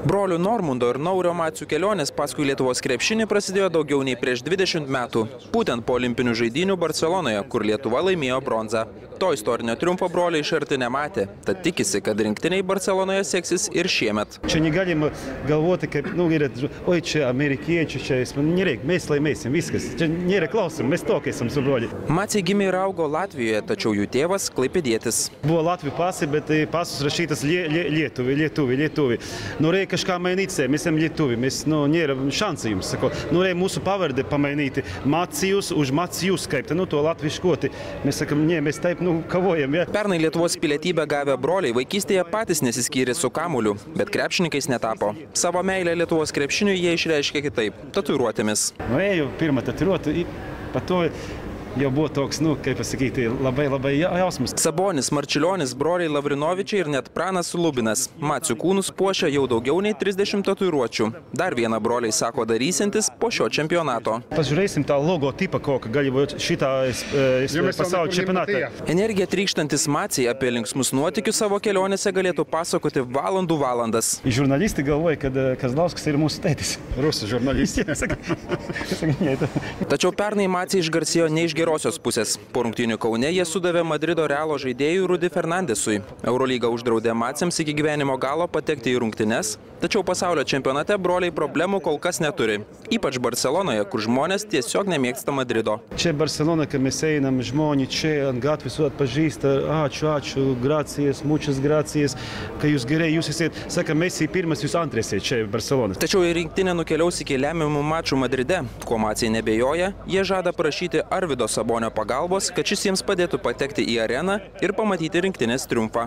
Brolių Normundo ir Naurio Macių kelionės paskui Lietuvos krepšinį prasidėjo daugiau nei prieš 20 metų. Būtent po olimpinių žaidynių Barcelonoje, kur Lietuva laimėjo bronzą. To istorinio triumfo broliai iš arti nematė, tad tikisi, kad rinktiniai Barcelonoje seksis ir šiemet. Čia negalima galvoti, kaip, oi, čia amerikiečiai, čia nereikia, mes laimėsim, viskas. Čia nėra klausimų, mes tokie esam su broliai. Maciai gimė ir augo Latvijoje, tačiau jų tėvas klaipėdietis. Buvo Latvijų pasai, bet pasus rašytas Lietuvi. Norėjo kažką mainyti, mes esam Lietuvi, mes, nėra šansų jums, sako. Norėjo mūsų pavardę pamainyti, Macijus už Macijus, kaip to latviškoti. Mes sakam, ne, mes taip, kavojam, ja. Pernai Lietuvos pilietybę gavę broliai vaikystėje patys nesiskyrė su kamuoliu, bet krepšininkais netapo. Savo meilę Lietuvos krepšiniui jie išreiškė kitaip – tatuiruotėmis. Nuėjau pirmą tatuiruotę, pato jau buvo toks, kaip pasakyti, labai jausmas. Sabonis, Marčiulionis, broliai Lavrinovičiai ir net Pranas Lubinas. Macių kūnus puošia jau daugiau nei 30 tatuiruočių. Dar vieną broliai sako darysintis po šio čempionato. Pažiūrėsim tą logotipą, kokį gali būti šitą pasaulio čempionatą. Energija trykštantis Maciai apie linksmus nuotykius savo kelionėse galėtų pasakoti valandas. Žurnalistai galvoja, kad Kazlauskas yra mūsų tėtis. Rusų žurnalistai. Tačiau pernai Maciai išgarsėjo ne iš gerosios pusės. Po rungtynių Kaune jie sudavė Madrido Realo žaidėjui Rudi Fernandesui. Eurolyga uždraudė Maciams iki gyvenimo galo patekti į rungtynes, tačiau pasaulio čempionate broliai problemų kol kas neturi. Ypač Barcelonoje, kur žmonės tiesiog nemėgsta Madrido. Čia Barcelona, kai mes einam, žmonės čia ant gatvės atpažįsta, ačiū, gracijas, muchas gracijas, kai jūs gerai, jūs esate, saka, Messi pirmas, jūs antras čia Barcelona. Tačiau į rinktinę nukeliaus iki lemiamų mačų Madride. Kuo Maciai nebejoja, jie žada prašyti Arvydo Sabonio pagalbos, kad šis jiems padėtų patekti į areną ir pamatyti rinktinės triumfą.